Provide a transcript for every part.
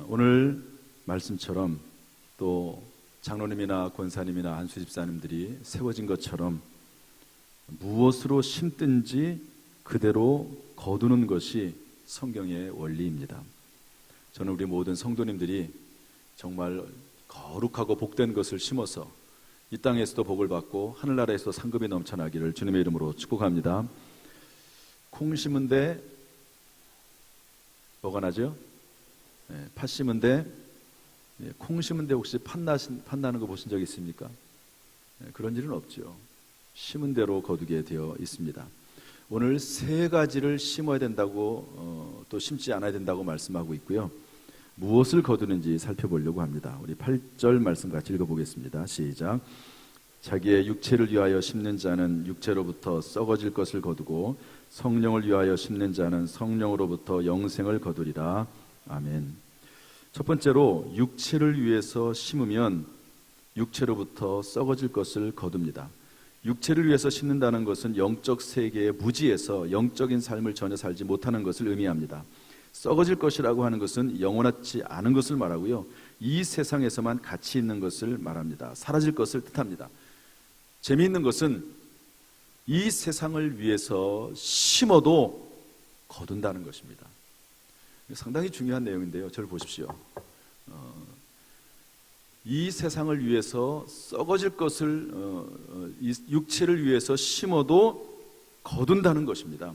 오늘 말씀처럼 또 장로님이나 권사님이나 안수 집사님들이 세워진 것처럼 무엇으로 심든지 그대로 거두는 것이 성경의 원리입니다. 저는 우리 모든 성도님들이 정말 거룩하고 복된 것을 심어서 이 땅에서도 복을 받고 하늘나라에서도 상급이 넘쳐나기를 주님의 이름으로 축복합니다. 콩 심은데 뭐가 나죠? 팥 심은데 콩 심은데 혹시 팥나는 거 보신 적 있습니까? 그런 일은 없죠. 심은 대로 거두게 되어 있습니다. 오늘 세 가지를 심어야 된다고 또 심지 않아야 된다고 말씀하고 있고요. 무엇을 거두는지 살펴보려고 합니다. 우리 8절 말씀 같이 읽어보겠습니다. 시작. 자기의 육체를 위하여 심는 자는 육체로부터 썩어질 것을 거두고 성령을 위하여 심는 자는 성령으로부터 영생을 거두리라. 아멘. 첫 번째로 육체를 위해서 심으면 육체로부터 썩어질 것을 거둡니다. 육체를 위해서 심는다는 것은 영적 세계의 무지에서 영적인 삶을 전혀 살지 못하는 것을 의미합니다. 썩어질 것이라고 하는 것은 영원하지 않은 것을 말하고요, 이 세상에서만 가치 있는 것을 말합니다. 사라질 것을 뜻합니다. 재미있는 것은 이 세상을 위해서 심어도 거둔다는 것입니다. 상당히 중요한 내용인데요. 저를 보십시오. 이 세상을 위해서 썩어질 것을 이 육체를 위해서 심어도 거둔다는 것입니다.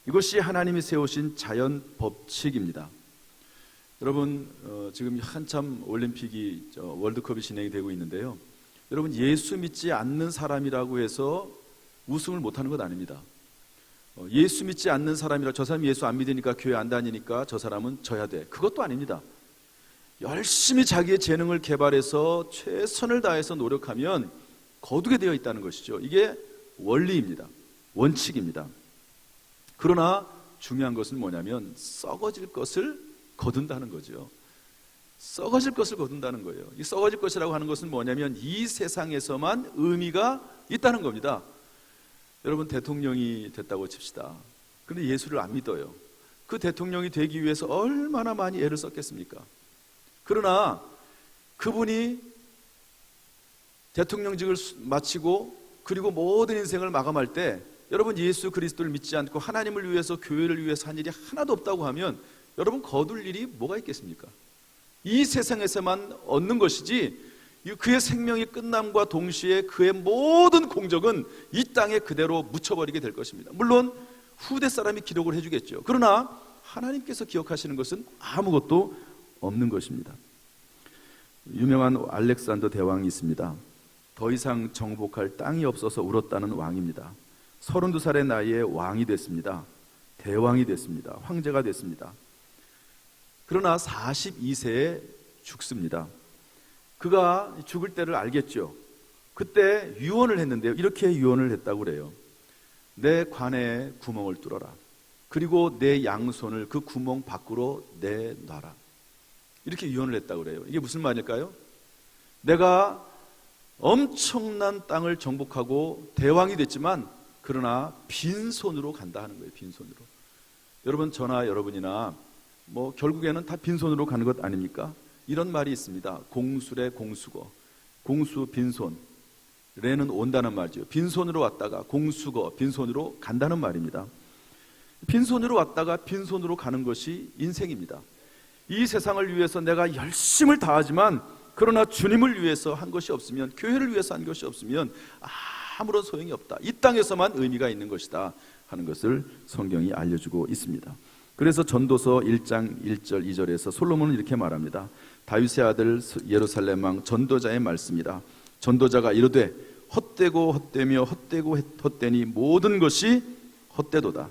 이것이 하나님이 세우신 자연 법칙입니다. 여러분, 지금 한참 올림픽이 월드컵이 진행이 되고 있는데요. 여러분, 예수 믿지 않는 사람이라고 해서 우승을 못하는 것 아닙니다. 예수 믿지 않는 사람이라 저 사람이 예수 안 믿으니까 교회 안 다니니까 저 사람은 져야 돼, 그것도 아닙니다. 열심히 자기의 재능을 개발해서 최선을 다해서 노력하면 거두게 되어 있다는 것이죠. 이게 원리입니다. 원칙입니다. 그러나 중요한 것은 뭐냐면 썩어질 것을 거둔다는 거죠. 썩어질 것을 거둔다는 거예요. 이 썩어질 것이라고 하는 것은 뭐냐면 이 세상에서만 의미가 있다는 겁니다. 여러분, 대통령이 됐다고 칩시다. 그런데 예수를 안 믿어요. 그 대통령이 되기 위해서 얼마나 많이 애를 썼겠습니까? 그러나 그분이 대통령직을 마치고 그리고 모든 인생을 마감할 때 여러분, 예수 그리스도를 믿지 않고 하나님을 위해서 교회를 위해서 한 일이 하나도 없다고 하면 여러분, 거둘 일이 뭐가 있겠습니까? 이 세상에서만 얻는 것이지 그의 생명이 끝남과 동시에 그의 모든 공적은 이 땅에 그대로 묻혀버리게 될 것입니다. 물론 후대 사람이 기록을 해주겠죠. 그러나 하나님께서 기억하시는 것은 아무것도 없는 것입니다. 유명한 알렉산더 대왕이 있습니다. 더 이상 정복할 땅이 없어서 울었다는 왕입니다. 32살의 나이에 왕이 됐습니다. 대왕이 됐습니다. 황제가 됐습니다. 그러나 42세에 죽습니다. 그가 죽을 때를 알겠죠. 그때 유언을 했는데요, 이렇게 유언을 했다고 그래요. 내 관에 구멍을 뚫어라. 그리고 내 양손을 그 구멍 밖으로 내놔라. 이렇게 유언을 했다고 그래요. 이게 무슨 말일까요? 내가 엄청난 땅을 정복하고 대왕이 됐지만 그러나 빈손으로 간다 하는 거예요. 빈손으로. 여러분, 저나 여러분이나 결국에는 다 빈손으로 가는 것 아닙니까? 이런 말이 있습니다. 공수래 공수거. 공수 빈손, 레는 온다는 말이죠. 빈손으로 왔다가 공수거, 빈손으로 간다는 말입니다. 빈손으로 왔다가 빈손으로 가는 것이 인생입니다. 이 세상을 위해서 내가 열심을 다하지만 그러나 주님을 위해서 한 것이 없으면, 교회를 위해서 한 것이 없으면 아무런 소용이 없다. 이 땅에서만 의미가 있는 것이다 하는 것을 성경이 알려주고 있습니다. 그래서 전도서 1장 1절 2절에서 솔로몬은 이렇게 말합니다. 다윗의 아들 예루살렘 왕 전도자의 말씀이라. 전도자가 이르되 헛되고 헛되며 헛되고 헛되니 모든 것이 헛되도다.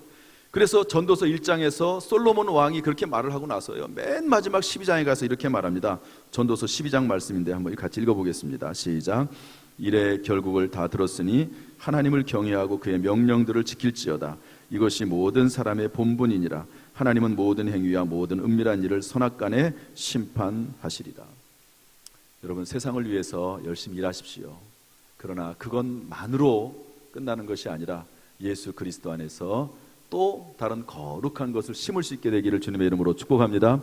그래서 전도서 1장에서 솔로몬 왕이 그렇게 말을 하고 나서요, 맨 마지막 12장에 가서 이렇게 말합니다. 전도서 12장 말씀인데 한번 같이 읽어보겠습니다. 시작. 이래 결국을 다 들었으니 하나님을 경외하고 그의 명령들을 지킬지어다. 이것이 모든 사람의 본분이니라. 하나님은 모든 행위와 모든 은밀한 일을 선악간에 심판하시리라. 여러분, 세상을 위해서 열심히 일하십시오. 그러나 그것만으로 끝나는 것이 아니라 예수 그리스도 안에서 또 다른 거룩한 것을 심을 수 있게 되기를 주님의 이름으로 축복합니다.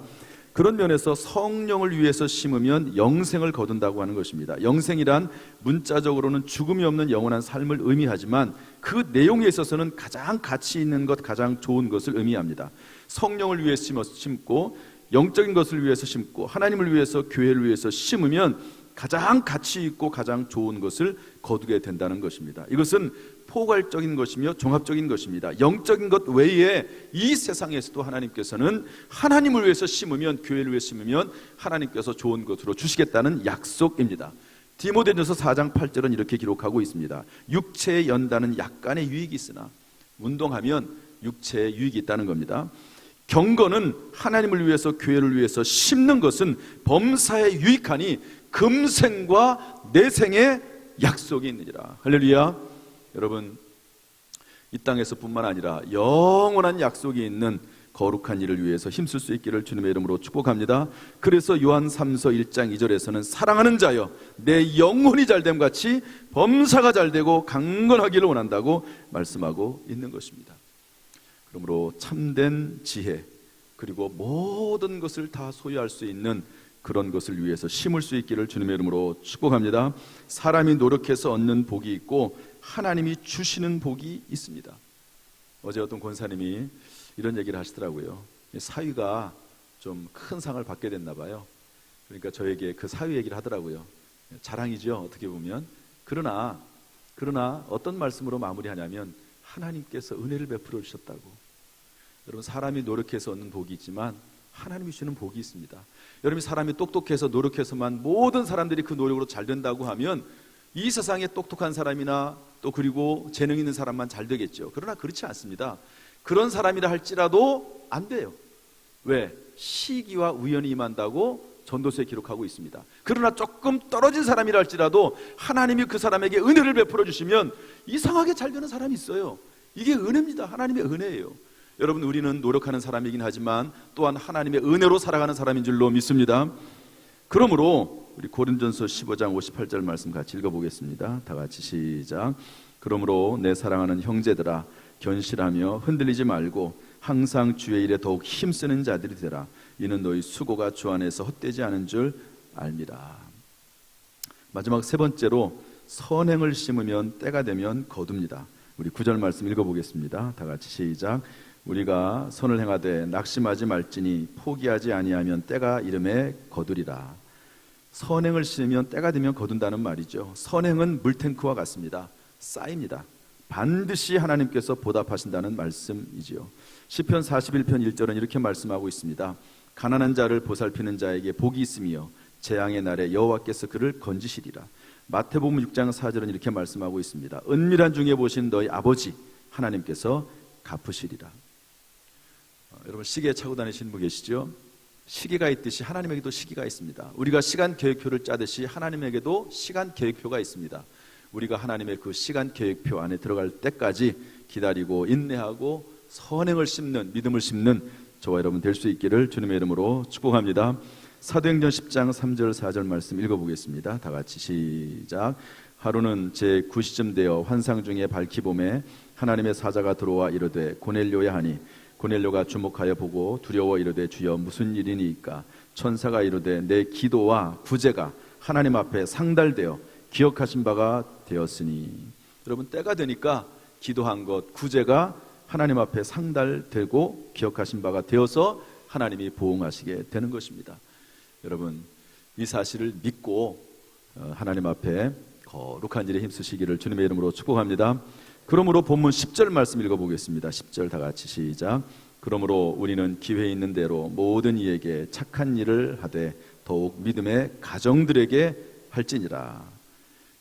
그런 면에서 성령을 위해서 심으면 영생을 거둔다고 하는 것입니다. 영생이란 문자적으로는 죽음이 없는 영원한 삶을 의미하지만 그 내용에 있어서는 가장 가치 있는 것, 가장 좋은 것을 의미합니다. 성령을 위해서 심고 영적인 것을 위해서 심고 하나님을 위해서, 교회를 위해서 심으면 가장 가치 있고 가장 좋은 것을 거두게 된다는 것입니다. 이것은 포괄적인 것이며 종합적인 것입니다. 영적인 것 외에 이 세상에서도 하나님께서는 하나님을 위해서 심으면, 교회를 위해서 심으면 하나님께서 좋은 것으로 주시겠다는 약속입니다. 디모데전서 4장 8절은 이렇게 기록하고 있습니다. 육체에 연다는 약간의 유익이 있으나, 운동하면 육체에 유익이 있다는 겁니다. 경건은 하나님을 위해서, 교회를 위해서 심는 것은 범사에 유익하니 금생과 내생의 약속이 있느니라. 할렐루야. 여러분, 이 땅에서뿐만 아니라 영원한 약속이 있는 거룩한 일을 위해서 힘쓸 수 있기를 주님의 이름으로 축복합니다. 그래서 요한 3서 1장 2절에서는 사랑하는 자여 내 영혼이 잘됨 같이 범사가 잘되고 강건하기를 원한다고 말씀하고 있는 것입니다. 그러므로 참된 지혜, 그리고 모든 것을 다 소유할 수 있는 그런 것을 위해서 심을 수 있기를 주님의 이름으로 축복합니다. 사람이 노력해서 얻는 복이 있고 하나님이 주시는 복이 있습니다. 어제 어떤 권사님이 이런 얘기를 하시더라고요. 사위가 좀 큰 상을 받게 됐나 봐요. 그러니까 저에게 그 사위 얘기를 하더라고요. 자랑이죠, 어떻게 보면. 그러나 어떤 말씀으로 마무리하냐면 하나님께서 은혜를 베풀어 주셨다고. 여러분, 사람이 노력해서 얻는 복이 있지만 하나님이 주시는 복이 있습니다. 여러분이 사람이 똑똑해서 노력해서만 모든 사람들이 그 노력으로 잘 된다고 하면 이 세상에 똑똑한 사람이나 또 그리고 재능 있는 사람만 잘 되겠죠. 그러나 그렇지 않습니다. 그런 사람이라 할지라도 안 돼요. 왜? 시기와 우연이 임한다고 전도서에 기록하고 있습니다. 그러나 조금 떨어진 사람이라 할지라도 하나님이 그 사람에게 은혜를 베풀어 주시면 이상하게 잘 되는 사람이 있어요. 이게 은혜입니다. 하나님의 은혜예요. 여러분, 우리는 노력하는 사람이긴 하지만 또한 하나님의 은혜로 살아가는 사람인 줄로 믿습니다. 그러므로 우리 고린도전서 15장 58절 말씀 같이 읽어보겠습니다. 다 같이 시작. 그러므로 내 사랑하는 형제들아 견실하며 흔들리지 말고 항상 주의 일에 더욱 힘쓰는 자들이 되라. 이는 너희 수고가 주 안에서 헛되지 않은 줄 알미라. 마지막 세 번째로 선행을 심으면 때가 되면 거둡니다. 우리 9절 말씀 읽어보겠습니다. 다 같이 시작. 우리가 선을 행하되 낙심하지 말지니 포기하지 아니하면 때가 이름에 거두리라. 선행을 심으면 때가 되면 거둔다는 말이죠. 선행은 물탱크와 같습니다. 쌓입니다. 반드시 하나님께서 보답하신다는 말씀이지요. 시편 41편 1절은 이렇게 말씀하고 있습니다. 가난한 자를 보살피는 자에게 복이 있으며 재앙의 날에 여호와께서 그를 건지시리라. 마태복음 6장 4절은 이렇게 말씀하고 있습니다. 은밀한 중에 보신 너희 아버지 하나님께서 갚으시리라. 여러분, 시계 차고 다니시는 분 계시죠? 시계가 있듯이 하나님에게도 시기가 있습니다. 우리가 시간 계획표를 짜듯이 하나님에게도 시간 계획표가 있습니다. 우리가 하나님의 그 시간 계획표 안에 들어갈 때까지 기다리고 인내하고 선행을 심는, 믿음을 심는 저와 여러분 될 수 있기를 주님의 이름으로 축복합니다. 사도행전 10장 3절 4절 말씀 읽어보겠습니다. 다 같이 시작. 하루는 제 9시쯤 되어 환상 중에 밝히 봄에 하나님의 사자가 들어와 이르되 고넬료야 하니 고넬료가 주목하여 보고 두려워 이르되 주여 무슨 일이니이까. 천사가 이르되 내 기도와 구제가 하나님 앞에 상달되어 기억하신 바가 되었으니. 여러분, 때가 되니까 기도한 것, 구제가 하나님 앞에 상달되고 기억하신 바가 되어서 하나님이 보응하시게 되는 것입니다. 여러분, 이 사실을 믿고 하나님 앞에 거룩한 일에 힘쓰시기를 주님의 이름으로 축복합니다. 그러므로 본문 10절 말씀 읽어보겠습니다. 10절 다 같이 시작. 그러므로 우리는 기회 있는 대로 모든 이에게 착한 일을 하되 더욱 믿음의 가정들에게 할지니라.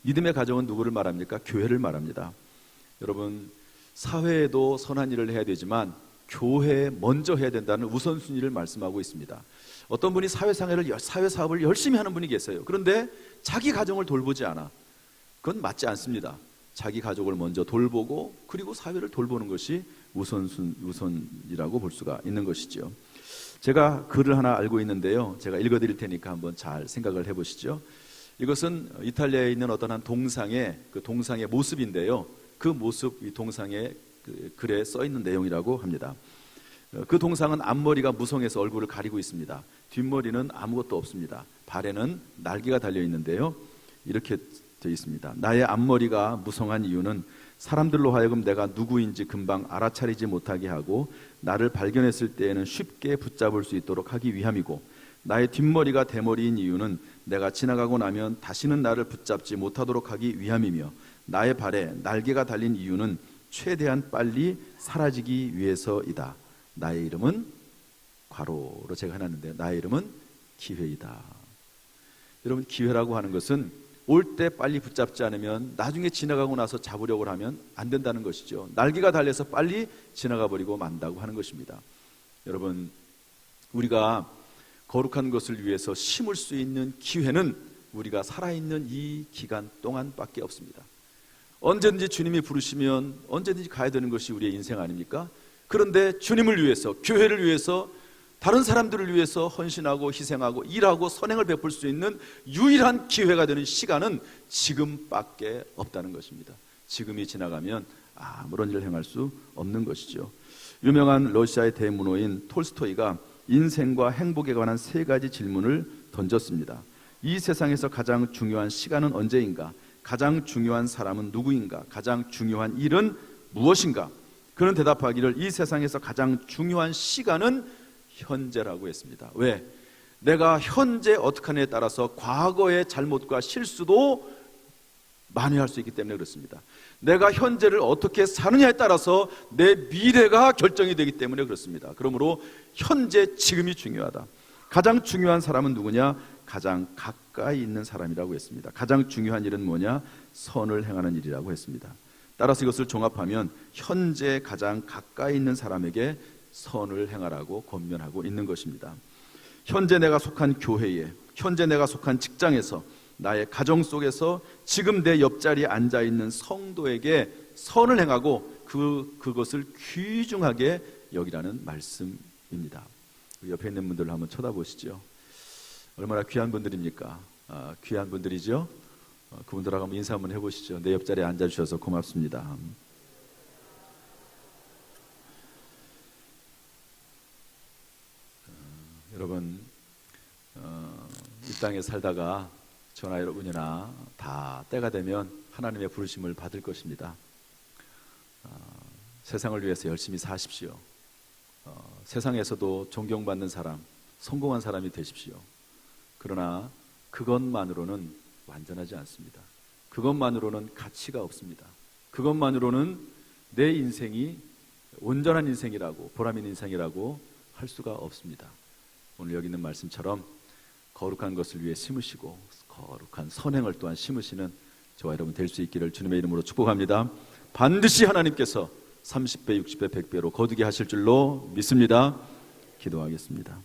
믿음의 가정은 누구를 말합니까? 교회를 말합니다. 여러분, 사회에도 선한 일을 해야 되지만 교회에 먼저 해야 된다는 우선순위를 말씀하고 있습니다. 어떤 분이 사회 사업을 열심히 하는 분이 계세요. 그런데 자기 가정을 돌보지 않아. 그건 맞지 않습니다. 자기 가족을 먼저 돌보고 그리고 사회를 돌보는 것이 우선이라고 볼 수가 있는 것이죠. 제가 글을 하나 알고 있는데요. 제가 읽어드릴 테니까 한번 잘 생각을 해보시죠. 이것은 이탈리아에 있는 어떤 한 동상의 모습인데요. 그 모습, 이 동상의 글에 써 있는 내용이라고 합니다. 그 동상은 앞머리가 무성해서 얼굴을 가리고 있습니다. 뒷머리는 아무것도 없습니다. 발에는 날개가 달려 있는데요, 이렇게 되어 있습니다. 나의 앞머리가 무성한 이유는 사람들로 하여금 내가 누구인지 금방 알아차리지 못하게 하고 나를 발견했을 때에는 쉽게 붙잡을 수 있도록 하기 위함이고, 나의 뒷머리가 대머리인 이유는 내가 지나가고 나면 다시는 나를 붙잡지 못하도록 하기 위함이며, 나의 발에 날개가 달린 이유는 최대한 빨리 사라지기 위해서이다. 나의 이름은 괄호로 제가 해놨는데, 나의 이름은 기회이다. 여러분, 기회라고 하는 것은 올 때 빨리 붙잡지 않으면 나중에 지나가고 나서 잡으려고 하면 안 된다는 것이죠. 날개가 달려서 빨리 지나가 버리고 만다고 하는 것입니다. 여러분, 우리가 거룩한 것을 위해서 심을 수 있는 기회는 우리가 살아있는 이 기간 동안밖에 없습니다. 언제든지 주님이 부르시면 언제든지 가야 되는 것이 우리의 인생 아닙니까? 그런데 주님을 위해서, 교회를 위해서, 다른 사람들을 위해서 헌신하고 희생하고 일하고 선행을 베풀 수 있는 유일한 기회가 되는 시간은 지금밖에 없다는 것입니다. 지금이 지나가면 아무런 일을 행할 수 없는 것이죠. 유명한 러시아의 대문호인 톨스토이가 인생과 행복에 관한 3가지 질문을 던졌습니다. 이 세상에서 가장 중요한 시간은 언제인가? 가장 중요한 사람은 누구인가? 가장 중요한 일은 무엇인가? 그는 대답하기를 이 세상에서 가장 중요한 시간은 현재라고 했습니다. 왜? 내가 현재 어떻게 하느냐에 따라서 과거의 잘못과 실수도 만회할 수 있기 때문에 그렇습니다. 내가 현재를 어떻게 사느냐에 따라서 내 미래가 결정이 되기 때문에 그렇습니다. 그러므로 현재, 지금이 중요하다. 가장 중요한 사람은 누구냐? 가장 가까이 있는 사람이라고 했습니다. 가장 중요한 일은 뭐냐? 선을 행하는 일이라고 했습니다. 따라서 이것을 종합하면 현재 가장 가까이 있는 사람에게 선을 행하라고 권면하고 있는 것입니다. 현재 내가 속한 교회에, 현재 내가 속한 직장에서, 나의 가정 속에서 지금 내 옆자리에 앉아있는 성도에게 선을 행하고 그것을 귀중하게 여기라는 말씀입니다. 옆에 있는 분들을 한번 쳐다보시죠. 얼마나 귀한 분들입니까? 귀한 분들이죠. 그분들하고 한번 인사 한번 해보시죠. 내 옆자리에 앉아주셔서 고맙습니다. 여러분, 이 땅에 살다가 저나 여러분이나 다 때가 되면 하나님의 부르심을 받을 것입니다. 세상을 위해서 열심히 사십시오. 세상에서도 존경받는 사람, 성공한 사람이 되십시오. 그러나 그것만으로는 완전하지 않습니다. 그것만으로는 가치가 없습니다. 그것만으로는 내 인생이 온전한 인생이라고, 보람 있는 인생이라고 할 수가 없습니다. 오늘 여기 있는 말씀처럼 거룩한 것을 위해 심으시고 거룩한 선행을 또한 심으시는 저와 여러분 될 수 있기를 주님의 이름으로 축복합니다. 반드시 하나님께서 30배, 60배, 100배로 거두게 하실 줄로 믿습니다. 기도하겠습니다.